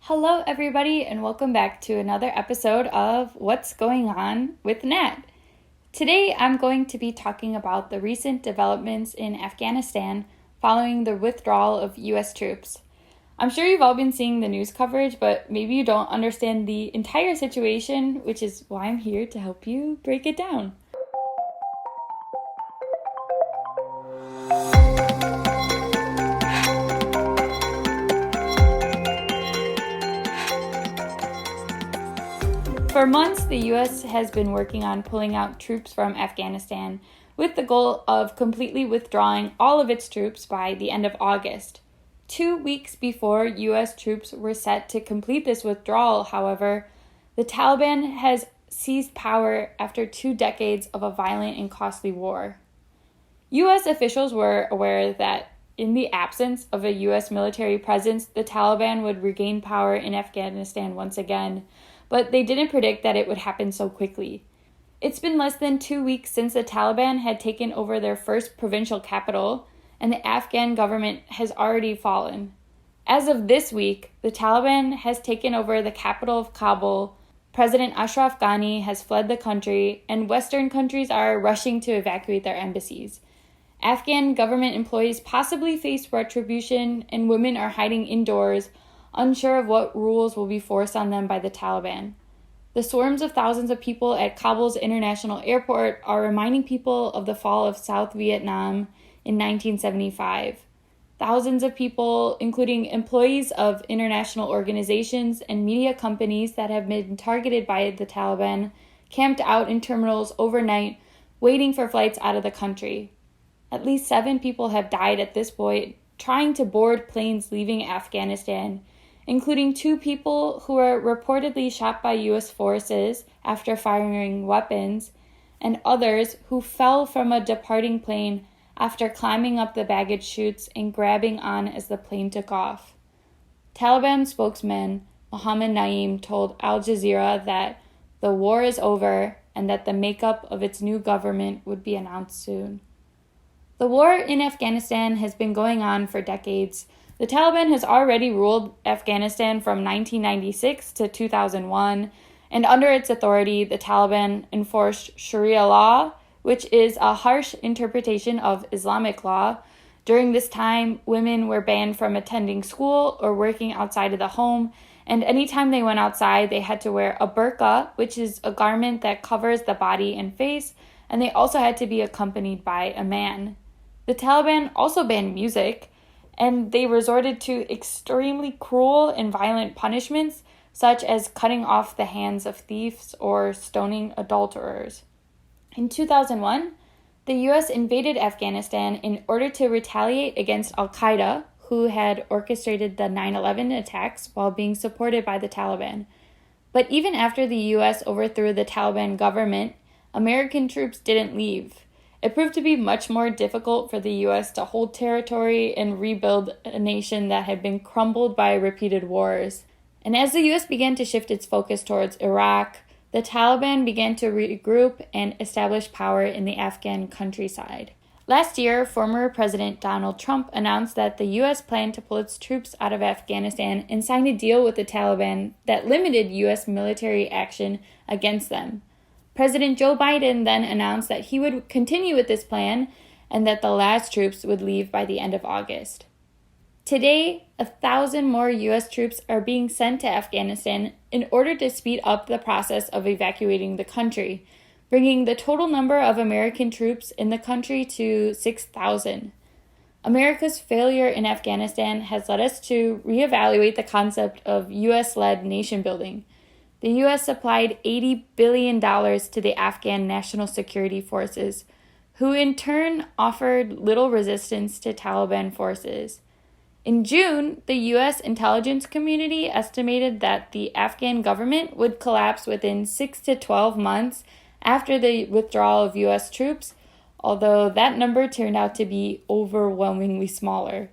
Hello, everybody, and welcome back to another episode of What's Going On with Nat. Today, I'm going to be talking about the recent developments in Afghanistan following the withdrawal of U.S. troops. I'm sure you've all been seeing the news coverage, but maybe you don't understand the entire situation, which is why I'm here to help you break it down. For months, the U.S. has been working on pulling out troops from Afghanistan with the goal of completely withdrawing all of its troops by the end of August. 2 weeks before U.S. troops were set to complete this withdrawal, however, the Taliban has seized power after 2 decades of a violent and costly war. U.S. officials were aware that in the absence of a U.S. military presence, the Taliban would regain power in Afghanistan once again, but they didn't predict that it would happen so quickly. It's been less than 2 weeks since the Taliban had taken over their first provincial capital, and the Afghan government has already fallen. As of this week, the Taliban has taken over the capital of Kabul, President Ashraf Ghani has fled the country, and Western countries are rushing to evacuate their embassies. Afghan government employees possibly face retribution, and women are hiding indoors, unsure of what rules will be forced on them by the Taliban. The swarms of thousands of people at Kabul's international airport are reminding people of the fall of South Vietnam in 1975. Thousands of people, including employees of international organizations and media companies that have been targeted by the Taliban, camped out in terminals overnight, waiting for flights out of the country. At least 7 people have died at this point, trying to board planes leaving Afghanistan, including 2 people who were reportedly shot by U.S. forces after firing weapons, and others who fell from a departing plane after climbing up the baggage chutes and grabbing on as the plane took off. Taliban spokesman Mohammed Naeem told Al Jazeera that the war is over and that the makeup of its new government would be announced soon. The war in Afghanistan has been going on for decades. The Taliban has already ruled Afghanistan from 1996 to 2001, and under its authority, the Taliban enforced Sharia law, which is a harsh interpretation of Islamic law. During this time, women were banned from attending school or working outside of the home, and anytime they went outside, they had to wear a burqa, which is a garment that covers the body and face, and they also had to be accompanied by a man. The Taliban also banned music, and they resorted to extremely cruel and violent punishments, such as cutting off the hands of thieves or stoning adulterers. In 2001, the U.S. invaded Afghanistan in order to retaliate against al-Qaeda, who had orchestrated the 9/11 attacks while being supported by the Taliban. But even after the U.S. overthrew the Taliban government, American troops didn't leave. It proved to be much more difficult for the U.S. to hold territory and rebuild a nation that had been crumbled by repeated wars. And as the U.S. began to shift its focus towards Iraq, the Taliban began to regroup and establish power in the Afghan countryside. Last year, former President Donald Trump announced that the U.S. planned to pull its troops out of Afghanistan and sign a deal with the Taliban that limited U.S. military action against them. President Joe Biden then announced that he would continue with this plan and that the last troops would leave by the end of August. Today, 1,000 more U.S. troops are being sent to Afghanistan in order to speed up the process of evacuating the country, bringing the total number of American troops in the country to 6,000. America's failure in Afghanistan has led us to reevaluate the concept of U.S.-led nation building. The U.S. supplied $80 billion to the Afghan National Security Forces, who in turn offered little resistance to Taliban forces. In June, the U.S. intelligence community estimated that the Afghan government would collapse within 6 to 12 months after the withdrawal of U.S. troops, although that number turned out to be overwhelmingly smaller.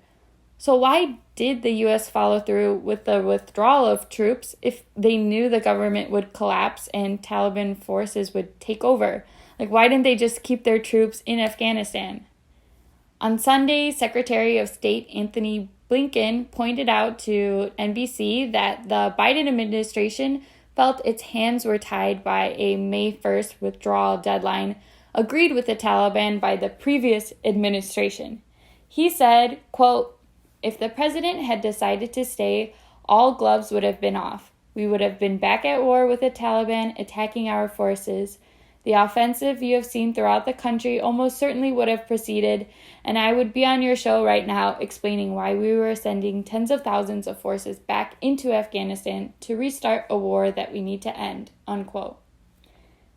So why did the U.S. follow through with the withdrawal of troops if they knew the government would collapse and Taliban forces would take over? Why didn't they just keep their troops in Afghanistan? On Sunday, Secretary of State Anthony Blinken pointed out to NBC that the Biden administration felt its hands were tied by a May 1st withdrawal deadline agreed with the Taliban by the previous administration. He said, quote, "If the president had decided to stay, all gloves would have been off. We would have been back at war with the Taliban attacking our forces. The offensive you have seen throughout the country almost certainly would have proceeded, and I would be on your show right now explaining why we were sending tens of thousands of forces back into Afghanistan to restart a war that we need to end," unquote.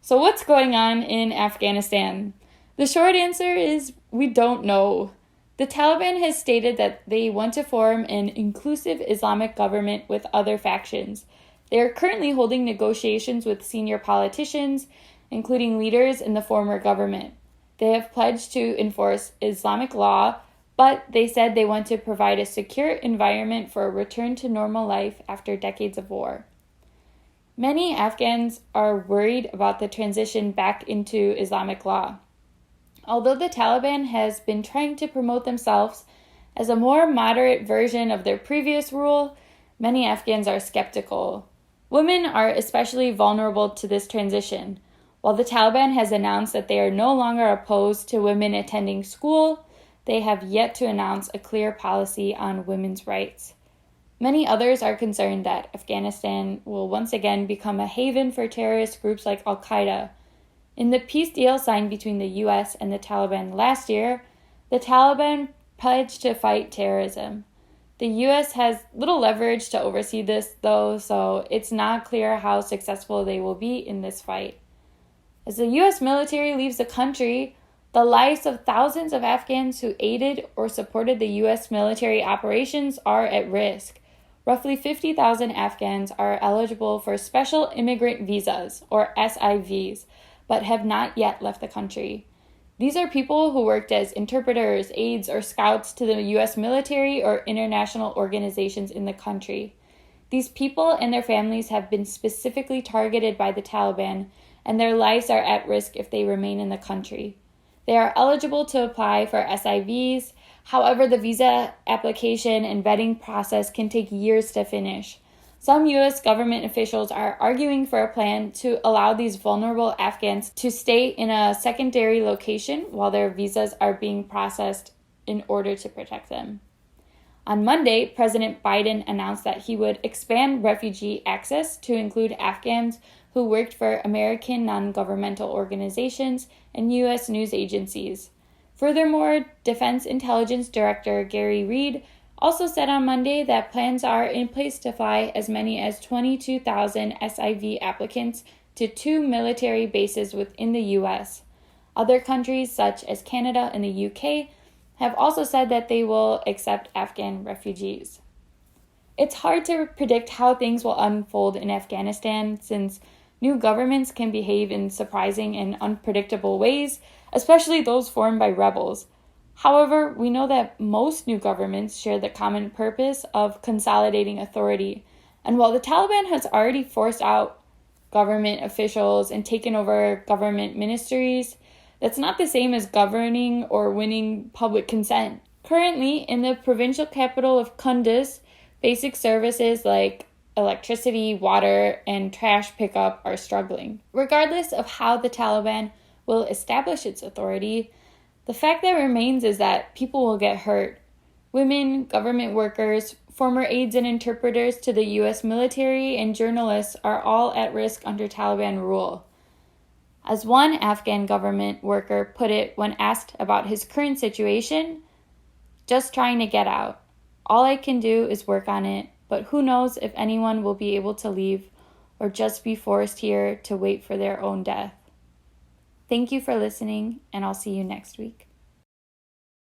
So what's going on in Afghanistan? The short answer is we don't know. The Taliban has stated that they want to form an inclusive Islamic government with other factions. They are currently holding negotiations with senior politicians, including leaders in the former government. They have pledged to enforce Islamic law, but they said they want to provide a secure environment for a return to normal life after decades of war. Many Afghans are worried about the transition back into Islamic law. Although the Taliban has been trying to promote themselves as a more moderate version of their previous rule, many Afghans are skeptical. Women are especially vulnerable to this transition. While the Taliban has announced that they are no longer opposed to women attending school, they have yet to announce a clear policy on women's rights. Many others are concerned that Afghanistan will once again become a haven for terrorist groups like Al-Qaeda. In the peace deal signed between the U.S. and the Taliban last year, the Taliban pledged to fight terrorism. The U.S. has little leverage to oversee this, though, so it's not clear how successful they will be in this fight. As the U.S. military leaves the country, the lives of thousands of Afghans who aided or supported the U.S. military operations are at risk. Roughly 50,000 Afghans are eligible for special immigrant visas, or SIVs, but have not yet left the country. These are people who worked as interpreters, aides, or scouts to the U.S. military or international organizations in the country. These people and their families have been specifically targeted by the Taliban, and their lives are at risk if they remain in the country. They are eligible to apply for SIVs. However, the visa application and vetting process can take years to finish. Some U.S. government officials are arguing for a plan to allow these vulnerable Afghans to stay in a secondary location while their visas are being processed in order to protect them. On Monday, President Biden announced that he would expand refugee access to include Afghans who worked for American non-governmental organizations and U.S. news agencies. Furthermore, Defense Intelligence Director Gary Reed also said on Monday that plans are in place to fly as many as 22,000 SIV applicants to 2 military bases within the U.S. Other countries, such as Canada and the U.K., have also said that they will accept Afghan refugees. It's hard to predict how things will unfold in Afghanistan since new governments can behave in surprising and unpredictable ways, especially those formed by rebels. However, we know that most new governments share the common purpose of consolidating authority. And while the Taliban has already forced out government officials and taken over government ministries, that's not the same as governing or winning public consent. Currently, in the provincial capital of Kunduz, basic services like electricity, water, and trash pickup are struggling. Regardless of how the Taliban will establish its authority, the fact that remains is that people will get hurt. Women, government workers, former aides and interpreters to the U.S. military, and journalists are all at risk under Taliban rule. As one Afghan government worker put it when asked about his current situation, "Just trying to get out. All I can do is work on it, but who knows if anyone will be able to leave or just be forced here to wait for their own death." Thank you for listening, and I'll see you next week.